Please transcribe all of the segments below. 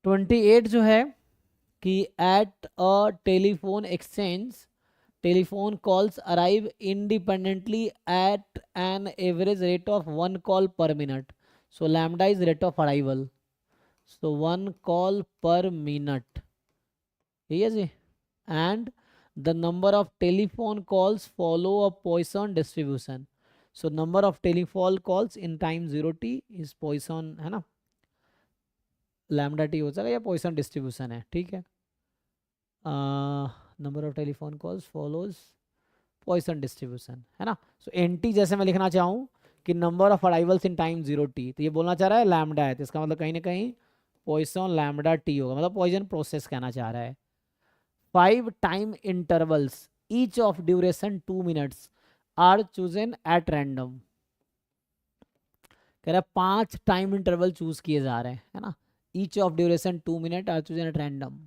28 जो है कि at a telephone exchange telephone calls arrive independently at an average rate of 1 call per minute. So lambda is rate of arrival. So 1 call per minute. ठीक है जी. And the number of telephone calls follow a Poisson distribution. So number of telephone calls in time 0t is Poisson है ना, lambda T हो जाएगा या Poisson distribution है. ठीक है. Number of telephone calls follows Poisson distribution है ना. सो एन टी जैसे मैं लिखना चाहूँ कि number of arrivals in time 0t, तो ये बोलना चाह रहा है लैम्डा है, तो इसका मतलब कहीं ना कहीं पॉइसन लैम्डा टी होगा, मतलब पॉइजन प्रोसेस कहना चाह रहा है. 5 time intervals each of duration 2 minutes are chosen at random. कह रहा है 5 टाइम इंटरवल चूज किए जा रहे हैं है ना. Each of duration 2 minutes are chosen at random.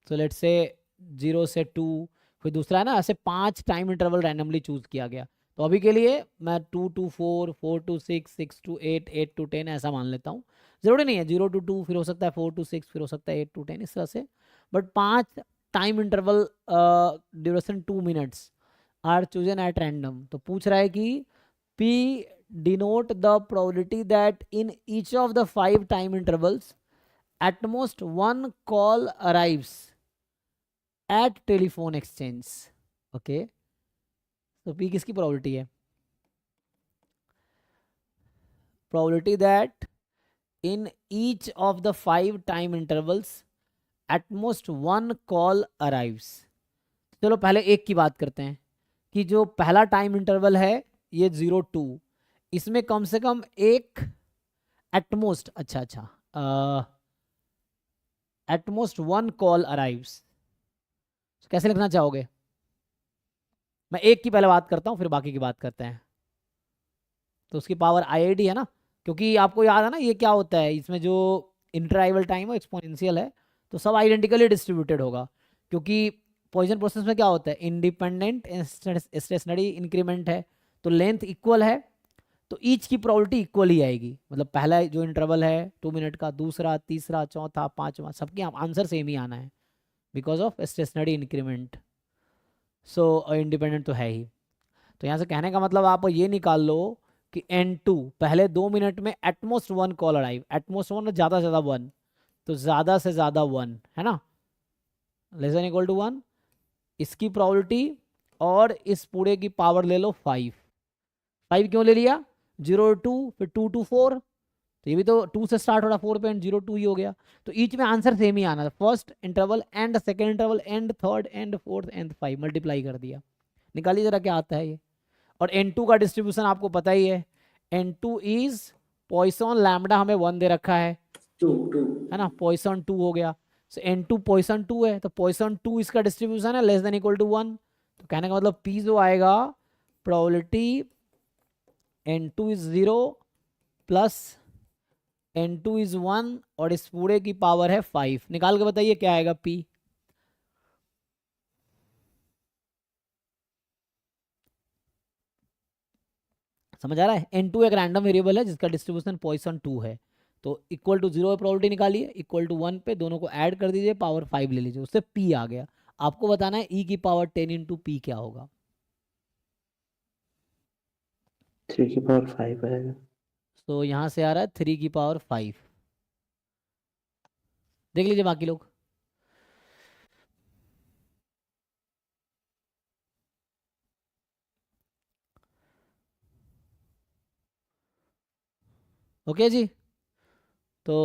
So let's say 0 से 2, फिर दूसरा है ना, ऐसे 5 टाइम इंटरवल रैंडमली चूज किया गया. तो अभी के लिए मैं 2 to 4, 4 to 6, 6 to 8, 8 to 10 ऐसा मान लेता हूँ. जरूरी नहीं है 0 to 2, फिर हो सकता है 4 to 6, फिर हो सकता है 8 to 10 इस तरह से. But 5 time interval duration 2 minutes are chosen at random. तो पूछ रहा है कि P denote the probability that in each of the 5 time intervals at most 1 call arrives at telephone exchange. Okay. तो P किसकी प्रोबेबिलिटी है? Probability that in each of the 5 time intervals at most 1 call arrives. चलो पहले एक की बात करते हैं कि जो पहला टाइम इंटरवल है ये 0 2, इसमें कम से कम एक एटमोस्ट, अच्छा एटमोस्ट 1 कॉल अराइव्स. कैसे लिखना चाहोगे? मैं एक की पहले बात करता हूँ फिर बाकी की बात करते हैं. तो उसकी पावर IID है ना, क्योंकि आपको याद है ना ये क्या होता है, इसमें जो इंटरआइवल टाइम है एक्सपोनेंशियल है, तो सब आइडेंटिकली डिस्ट्रीब्यूटेड होगा. क्योंकि पॉइजन प्रोसेस में क्या होता है, इंडिपेंडेंट स्टेशनरी इंक्रीमेंट है, तो लेंथ इक्वल है, तो ईच की प्रोबेबिलिटी इक्वल ही आएगी. मतलब पहला जो इंटरवल है 2 minute का, दूसरा, तीसरा, चौथा, पांचवा, सबके आंसर सेम ही आना है because of stationery increment. So independent तो है ही. तो यहाँ से कहने का मतलब आप ये निकाल लो कि N2 पहले 2 minute में एटमोस्ट 1 कॉल अराइव. एटमोस्ट 1 ज़्यादा से ज़्यादा 1, तो ज़्यादा से ज़्यादा 1 है ना, लेस देन इक्वल टू 1. इसकी प्रोबेबिलिटी और इस पूरे की पावर ले लो 5. 5 क्यों ले लिया? 0 2 फिर 2 to 4, तो ये भी तो 2 से स्टार्ट हो रहा, 4.02 ही हो गया. तो ईच में आंसर सेम ही आना था. First interval and second interval and third and fourth and 5 multiply कर दिया. निकालिए जरा क्या आता है ये. और N2 का डिस्ट्रीब्यूशन आपको पता ही है. N2 इज पॉइसन लैम्डा, हमें 1 दे रखा है, 2 है ना. पॉइसन 2 हो गया. सो N2 पॉइसन 2 है, तो पॉइसन 2 इसका डिस्ट्रीब्यूशन है लेस देन इक्वल टू 1. तो कहने का मतलब P जो आएगा, probability N2 is 0 plus N2 is 1 और इस पूरे की पावर है 5. निकाल के बताइए क्या आएगा P. समझ आ रहा है? N2 एक रैंडम वेरिएबल है जिसका डिस्ट्रीब्यूशन पॉइसन 2 है. तो इक्वल टू 0 प्रोबेबिलिटी निकालिए, इक्वल टू 1 पे दोनों को ऐड कर दीजिए, पावर 5 ले लीजिए, उससे P आ गया. आपको बताना है E की पावर 10 इंटू P क्या होगा. 3 की पावर 5 आएगा. तो यहाँ से आ रहा है 3 की पावर 5. देख लीजिए बाकी लोग. ओके जी. तो